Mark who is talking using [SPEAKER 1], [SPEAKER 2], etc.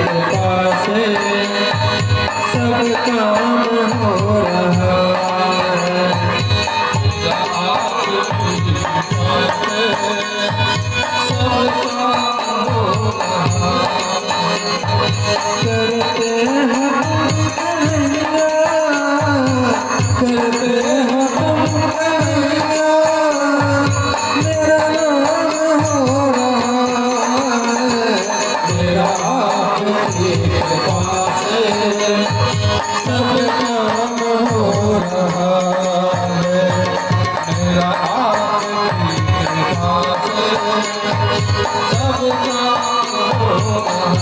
[SPEAKER 1] कृपा से सब काम हो रहा है। आपकी कृपा से सब काम हो रहा है। करते हैं करते हैं मेरा नाम हो रहा है। मेरा आपकी कृपा से सब काम हो रहा है। मेरा आपकी कृपा से सब काम हो रहा है।